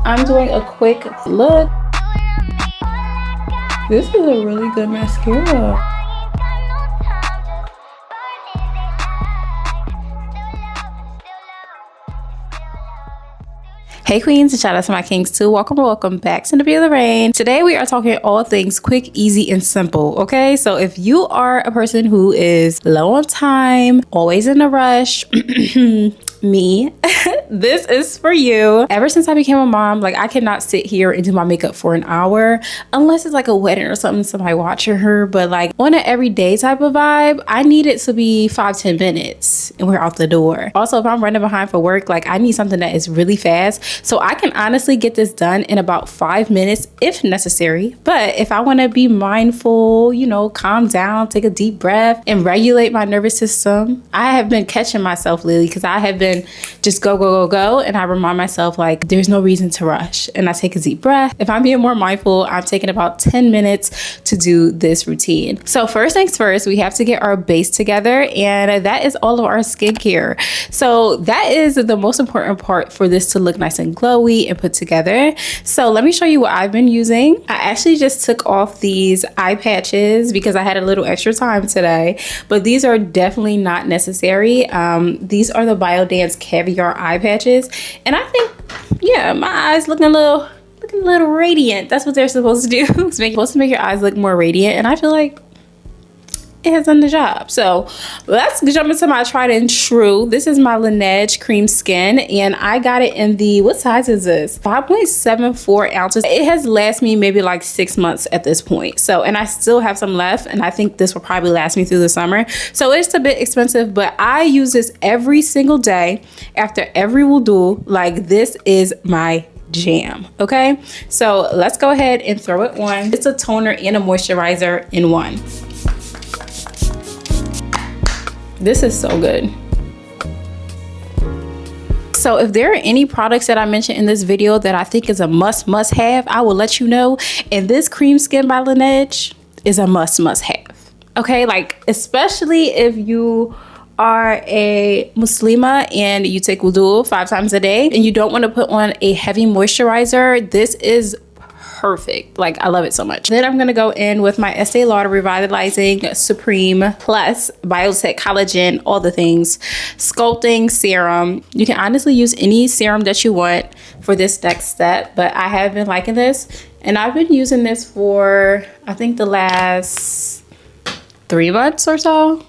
I'm doing a quick look. This is a really good mascara. Hey queens, and shout out to my kings too. Welcome back to the Be the Rain. Today we are talking all things quick, easy, and simple. Okay, so if you are a person who is low on time, always in a rush, me, this is for you. Ever since I became a mom, like I cannot sit here and do my makeup for an hour unless it's like a wedding or something, somebody watching her. But like on an everyday type of vibe, I need it to be 5-10 minutes and we're out the door. Also, if I'm running behind for work, like I need something that is really fast. So I can honestly get this done in about 5 minutes if necessary. But if I want to be mindful, you know, calm down, take a deep breath and regulate my nervous system, I have been catching myself lately because I have been just go. And I remind myself like there's no reason to rush. And I take a deep breath. If I'm being more mindful, I'm taking about 10 minutes to do this routine. So first things first, we have to get our base together, and that is all of our skincare. So that is the most important part for this to look nice and glowy and put together. So let me show you what I've been using. I actually just took off these eye patches because I had a little extra time today, but these are definitely not necessary. These are the Biodance Caviar eye patches, and I think, yeah, my eyes looking a little radiant. That's what they're supposed to do. It's supposed to make your eyes look more radiant, and I feel like it has done the job. So let's jump into my tried and true. This is my Laneige Cream Skin, and I got it in the, what size is this? 5.74 ounces. It has lasted me maybe like 6 months at this point. So, and I still have some left, and I think this will probably last me through the summer. So it's a bit expensive, but I use this every single day after every wudu. Like this is my jam. Okay, so let's go ahead and throw it on. It's a toner and a moisturizer in one. This is so good. So if there are any products that I mentioned in this video that I think is a must have, I will let you know. And this Cream Skin by Laneige is a must have. Okay, like especially if you are a Muslima and you take wudu 5 times a day and you don't want to put on a heavy moisturizer, this is perfect. Like I love it so much. Then I'm gonna go in with my Estee Lauder Revitalizing Supreme Plus Biotech Collagen, all the things, sculpting serum. You can honestly use any serum that you want for this next step, but I have been liking this, and I've been using this for I think the last 3 months or so.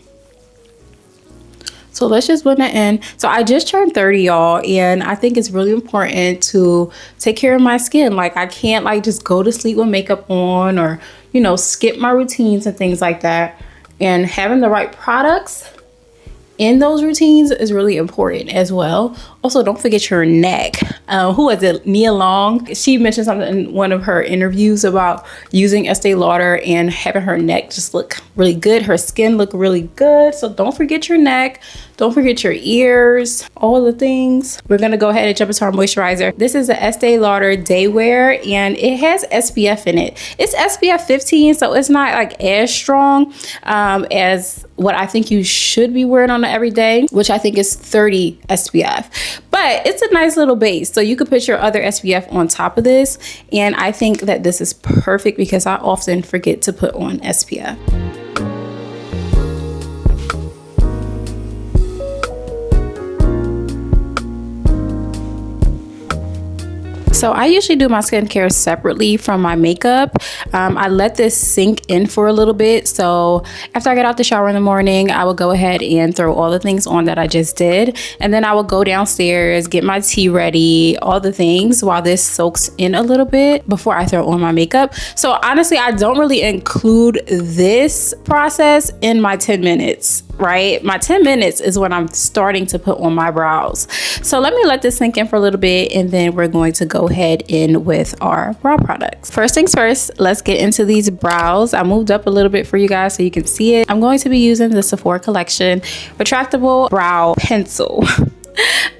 So let's just blend that in. So I just turned 30, y'all, and I think it's really important to take care of my skin. Like I can't like just go to sleep with makeup on or, you know, skip my routines and things like that. And having the right products in those routines is really important as well. Also, don't forget your neck. Who was it? Nia Long. She mentioned something in one of her interviews about using Estee Lauder and having her neck just look really good. Her skin look really good. So don't forget your neck. Don't forget your ears, all the things. We're gonna go ahead and jump into our moisturizer. This is the Estee Lauder Day Wear, and it has SPF in it. It's SPF 15, so it's not like as strong as what I think you should be wearing on the everyday, which I think is 30 SPF. But it's a nice little base, so you could put your other SPF on top of this, and I think that this is perfect because I often forget to put on SPF. So I usually do my skincare separately from my makeup. I let this sink in for a little bit. So after I get out the shower in the morning, I will go ahead and throw all the things on that I just did. And then I will go downstairs, get my tea ready, all the things while this soaks in a little bit before I throw on my makeup. So honestly, I don't really include this process in my 10 minutes, right? My 10 minutes is when I'm starting to put on my brows. So let me let this sink in for a little bit, and then we're going to go ahead in with our brow products. First things first, let's get into these brows. I moved up a little bit for you guys so you can see it. I'm going to be using the Sephora Collection Retractable Brow Pencil.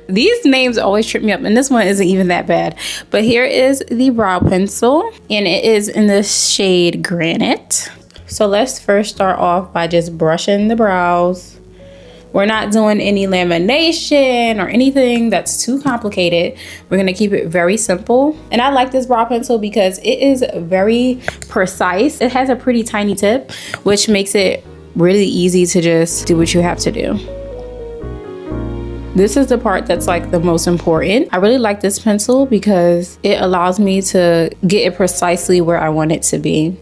These names always trip me up, and this one isn't even that bad. But here is the brow pencil, and it is in the shade Granite. So let's first start off by just brushing the brows We're not doing any lamination or anything that's too complicated. We're gonna keep it very simple. And I like this brow pencil because it is very precise. It has a pretty tiny tip, which makes it really easy to just do what you have to do. This is the part that's like the most important. I really like this pencil because it allows me to get it precisely where I want it to be.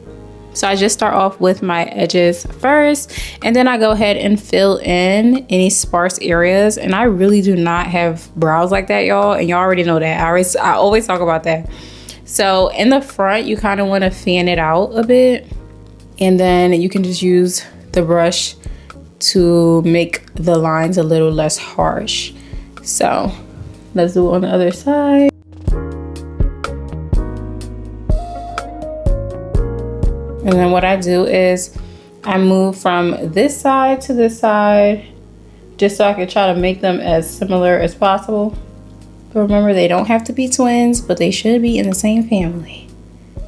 So I just start off with my edges first, and then I go ahead and fill in any sparse areas. And I really do not have brows like that, y'all, and y'all already know that. I always talk about that. So in the front, you kind of want to fan it out a bit, and then you can just use the brush to make the lines a little less harsh. So let's do it on the other side. And then what I do is I move from this side to this side just so I can try to make them as similar as possible. But remember, they don't have to be twins, but they should be in the same family.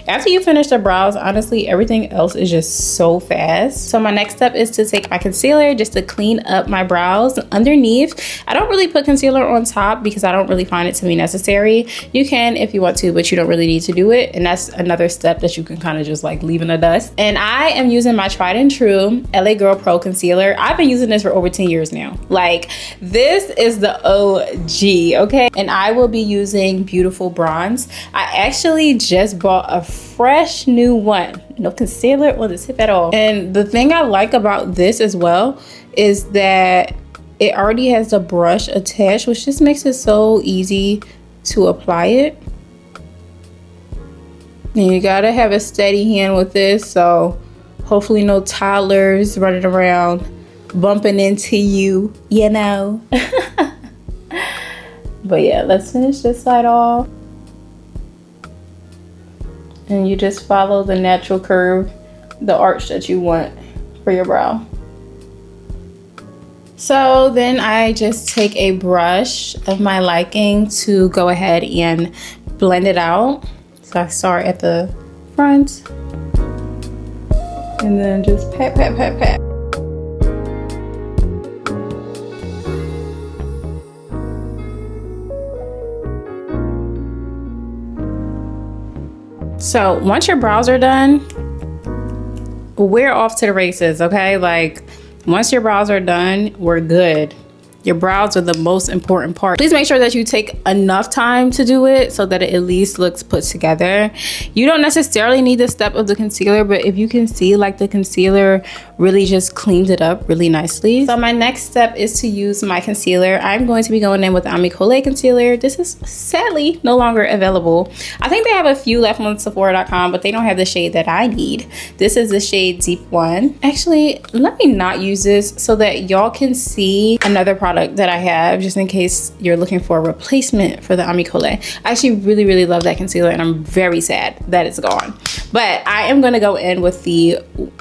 After you finish the brows, honestly, everything else is just so fast. So my next step is to take my concealer just to clean up my brows underneath. I don't really put concealer on top because I don't really find it to be necessary. You can if you want to, but you don't really need to do it. And that's another step that you can kind of just like leave in the dust. And I am using my tried and true LA Girl Pro concealer. I've been using this for over 10 years now. Like, this is the OG, okay? And I will be using Beautiful Bronze. I actually just bought a fresh new one, no concealer on the tip at all. And the thing I like about this as well is that it already has the brush attached, which just makes it so easy to apply it. And you gotta have a steady hand with this, so hopefully no toddlers running around bumping into you, you know. But yeah, let's finish this side off. And you just follow the natural curve, the arch that you want for your brow. So then I just take a brush of my liking to go ahead and blend it out. So I start at the front and then just pat, pat, pat, pat. So once your brows are done, we're off to the races, okay? Like, once your brows are done, we're good. Your brows are the most important part. Please make sure that you take enough time to do it so that it at least looks put together. You don't necessarily need the step of the concealer, but if you can see, like, the concealer really just cleaned it up really nicely. So my next step is to use my concealer. I'm going to be going in with the Amicole concealer. This is sadly no longer available. I think they have a few left on Sephora.com, but they don't have the shade that I need. This is the shade Deep 1. Actually, let me not use this so that y'all can see another product that I have, just in case you're looking for a replacement for the Amicole. I actually really, really love that concealer, and I'm very sad that it's gone. But I am going to go in with the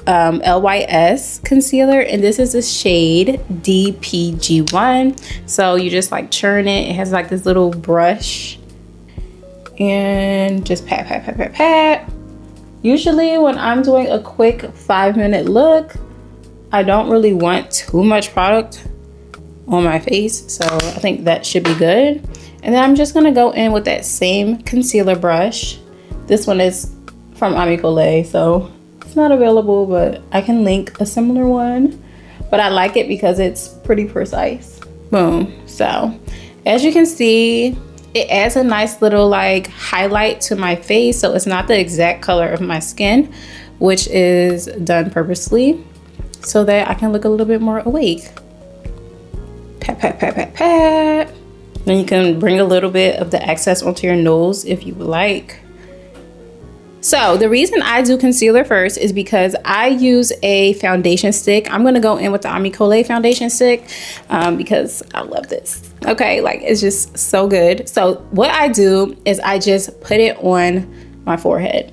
LYS concealer, and this is the shade DPG1. So you just like churn it. It has like this little brush, and just pat, pat, pat, pat, pat. Usually when I'm doing a quick 5-minute look, I don't really want too much product on my face, so I think that should be good. And then I'm just gonna go in with that same concealer brush. This one is from Amicole, so it's not available, but I can link a similar one. But I like it because it's pretty precise. Boom. So as you can see, it adds a nice little like highlight to my face, so it's not the exact color of my skin, which is done purposely so that I can look a little bit more awake. Pat, pat, pat, pat, pat. Then you can bring a little bit of the excess onto your nose if you would like. So the reason I do concealer first is because I use a foundation stick. I'm gonna go in with the Amicole foundation stick because I love this. Okay, like, it's just so good. So what I do is I just put it on my forehead.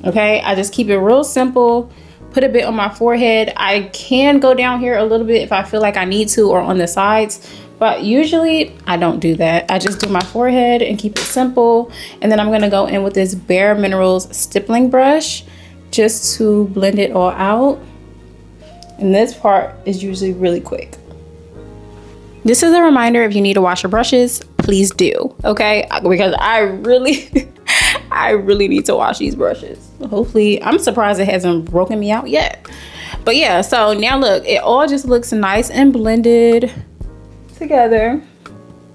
Okay, I just keep it real simple. Put a bit on my forehead. I can go down here a little bit if I feel like I need to, or on the sides, but usually I don't do that. I just do my forehead and keep it simple. And then I'm gonna go in with this Bare Minerals stippling brush just to blend it all out. And this part is usually really quick. This is a reminder, if you need to wash your brushes, please do, okay? Because I really, I really need to wash these brushes. Hopefully, I'm surprised it hasn't broken me out yet. But yeah, so now look, it all just looks nice and blended together.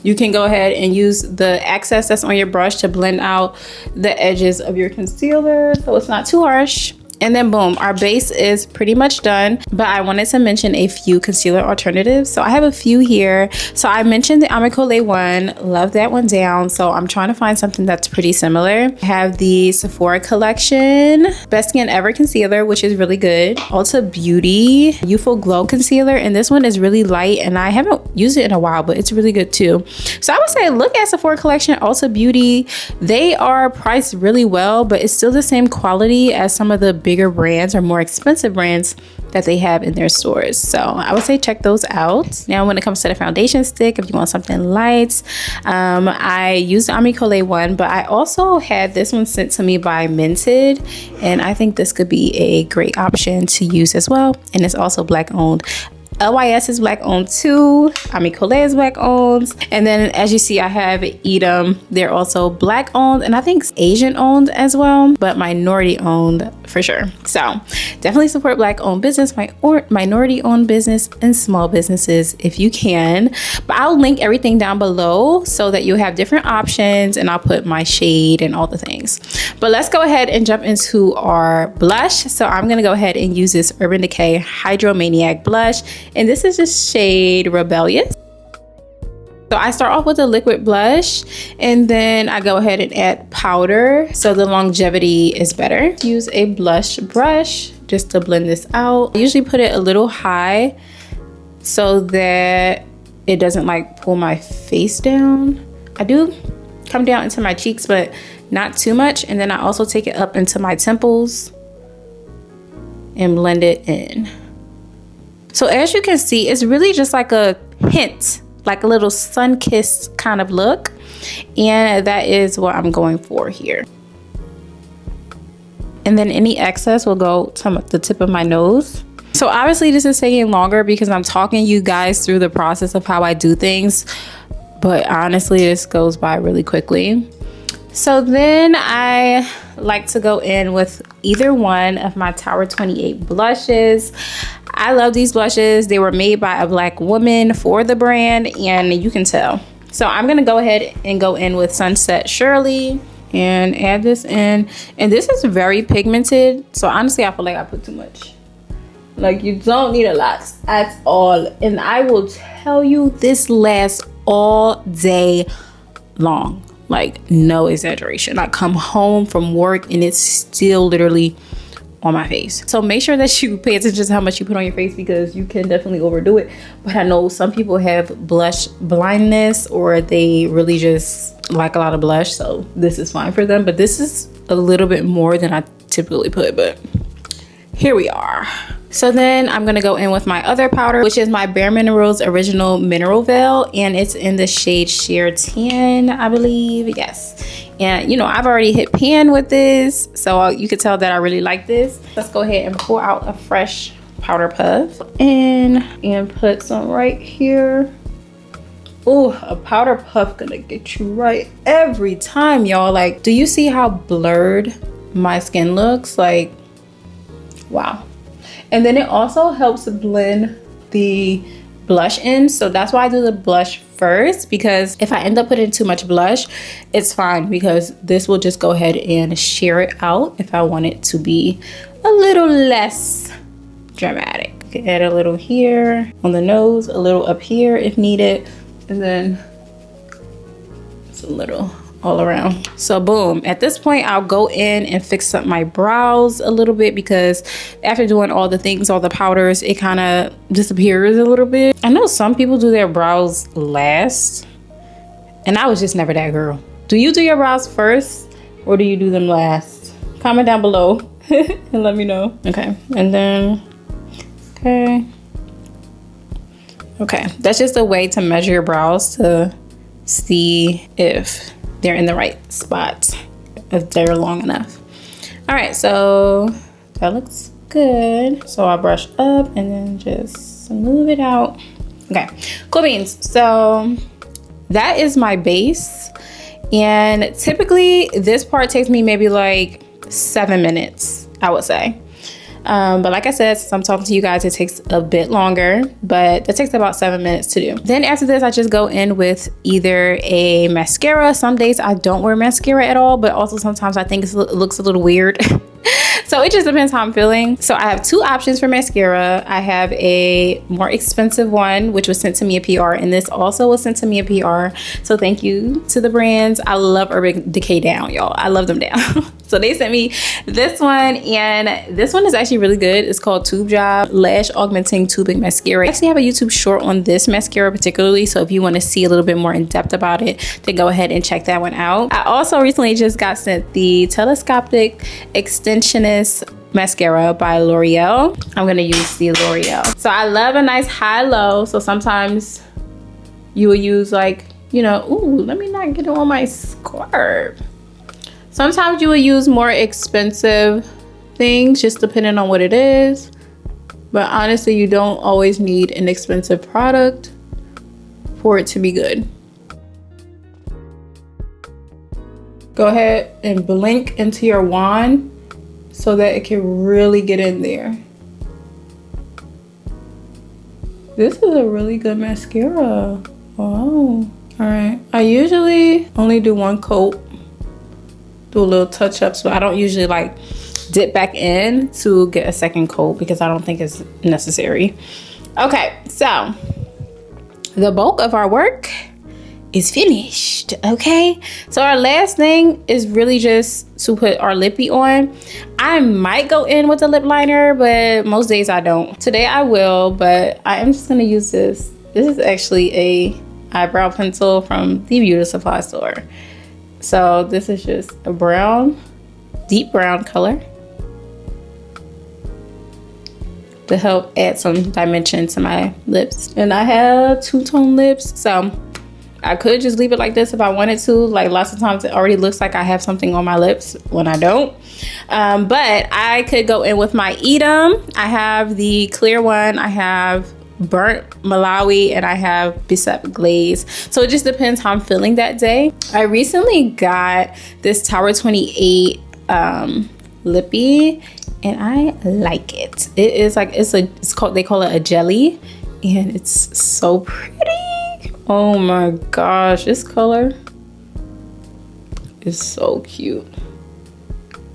You can go ahead and use the excess that's on your brush to blend out the edges of your concealer so it's not too harsh. And then boom, our base is pretty much done, but I wanted to mention a few concealer alternatives. So I have a few here. So I mentioned the Amicole one, love that one down. So I'm trying to find something that's pretty similar. I have the Sephora collection, Best Skin Ever concealer, which is really good. Ulta Beauty Youthful Glow concealer. And this one is really light and I haven't used it in a while, but it's really good too. So I would say look at Sephora collection, Ulta Beauty. They are priced really well, but it's still the same quality as some of the bigger brands or more expensive brands that they have in their stores. So I would say check those out. Now when it comes to the foundation stick, if you want something light, I used the Amicole one, but I also had this one sent to me by Minted, and I think this could be a great option to use as well. And it's also Black owned. LYS is Black owned too. Amicole is Black owned. And then as you see, I have Edam. They're also Black owned and I think Asian owned as well, but minority owned for sure. So definitely support Black owned business, minority owned business, and small businesses if you can. But I'll link everything down below so that you have different options, and I'll put my shade and all the things. But let's go ahead and jump into our blush. So I'm gonna go ahead and use this Urban Decay Hydromaniac blush. And this is the shade Rebellious. So I start off with a liquid blush and then I go ahead and add powder so the longevity is better. Use a blush brush just to blend this out. I usually put it a little high so that it doesn't like pull my face down. I do come down into my cheeks, but not too much. And then I also take it up into my temples and blend it in. So as you can see, it's really just like a hint, like a little sun-kissed kind of look. And that is what I'm going for here. And then any excess will go to the tip of my nose. So obviously this is taking longer because I'm talking you guys through the process of how I do things. But honestly, this goes by really quickly. So then I like to go in with either one of my Tower 28 blushes. I love these blushes. They were made by a Black woman for the brand, and you can tell. So I'm gonna go ahead and go in with Sunset Shirley and add this in. And this is very pigmented. So honestly, I feel like I put too much. Like, you don't need a lot at all. And I will tell you, this lasts all day long. Like, no exaggeration. I come home from work and it's still literally on my face. So make sure that you pay attention to how much you put on your face, because you can definitely overdo it. But I know some people have blush blindness, or they really just like a lot of blush, so this is fine for them. But this is a little bit more than I typically put, but here we are. So then I'm gonna go in with my other powder, which is my Bare Minerals Original Mineral Veil, and it's in the shade Sheer Tan, I believe. Yes. And you know, I've already hit pan with this, so you can tell that I really like this. Let's go ahead and pour out a fresh powder puff and put some right here. Oh, a powder puff gonna get you right every time, y'all. Like, do you see how blurred my skin looks? Like, wow. And then it also helps blend the blush in. So that's why I do the blush first, because if I end up putting too much blush, it's fine, because this will just go ahead and sheer it out if I want it to be a little less dramatic. Add a little here on the nose, a little up here if needed, and then it's a little all around. So boom, at this point I'll go in and fix up my brows a little bit, because after doing all the things, all the powders, it kind of disappears a little bit. I know some people do their brows last, and I was just never that girl. Do you do your brows first or do you do them last? Comment down below and let me know. Okay, and then okay, that's just a way to measure your brows to see if they're in the right spot, if they're long enough. All right, so that looks good. So I brush up and then just smooth it out. Okay, cool beans. So that is my base. And typically this part takes me maybe like 7 minutes, I would say. But like I said, since I'm talking to you guys, it takes a bit longer, but it takes about 7 minutes to do. Then after this, I just go in with either a mascara. Some days I don't wear mascara at all, but also sometimes I think it looks a little weird. So it just depends how I'm feeling. So I have 2 options for mascara. I have a more expensive one, which was sent to me a PR, and this also was sent to me a PR. So thank you to the brands. I love Urban Decay down, y'all. I love them down. So they sent me this one, and this one is actually really good. It's called Tube Job Lash Augmenting Tubing Mascara. I actually have a YouTube short on this mascara particularly, so if you want to see a little bit more in depth about it, then go ahead and check that one out. I also recently just got sent the Telescopic Extensionist mascara by L'Oreal. I'm gonna use the L'Oreal. So I love a nice high-low. So sometimes you will use like, you know, ooh, let me not get it on my scarf. Sometimes you will use more expensive things just depending on what it is. But honestly, you don't always need an expensive product for it to be good. Go ahead and blink into your wand so that it can really get in there. This is a really good mascara. Wow. All right. I usually only do 1 coat, do a little touch up. So I don't usually like dip back in to get a second coat because I don't think it's necessary. Okay, so the bulk of our work is finished. Okay, so our last thing is really just to put our lippy on. I might go in with a lip liner, but most days I don't. Today I will, but I am just gonna use this. This is actually a eyebrow pencil from the beauty supply store. So this is just a brown, deep brown color to help add some dimension to my lips. And I have 2-tone lips, so I could just leave it like this if I wanted to. Like lots of times it already looks like I have something on my lips when I don't. But I could go in with my Edam. I have the clear one. I have Burnt Malawi, and I have Bicep Glaze. So it just depends how I'm feeling that day. I recently got this Tower 28 lippy, and I like it. It is like they call it a jelly, and it's so pretty. Oh my gosh, this color is so cute.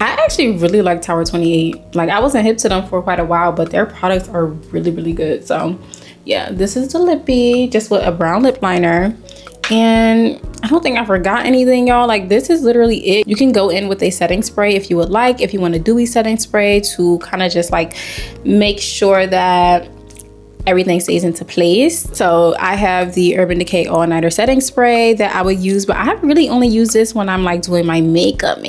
I actually really like Tower 28. Like I wasn't hip to them for quite a while, but their products are really, really good. So yeah, this is the lippy, just with a brown lip liner. And I don't think I forgot anything, y'all. Like this is literally it. You can go in with a setting spray if you would like, if you want a dewy setting spray to kind of just like make sure that everything stays into place. So I have the Urban Decay All Nighter setting spray that I would use, but I really only use this when I'm like doing my makeup,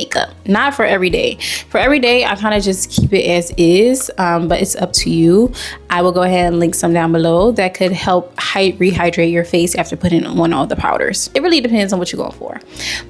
not for every day. For every day, I kind of just keep it as is, but it's up to you. I will go ahead and link some down below that could help rehydrate your face after putting on all the powders. It really depends on what you're going for.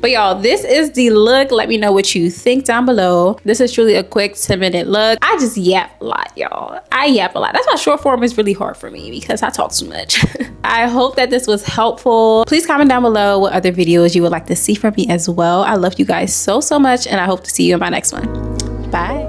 But y'all, this is the look. Let me know what you think down below. This is truly a quick 10-minute look. I just yap a lot, y'all. I yap a lot. That's why short form is really hard for me, because I talk too much. I hope that this was helpful. Please comment down below what other videos you would like to see from me as well. I love you guys so much, and I hope to see you in my next one. Bye.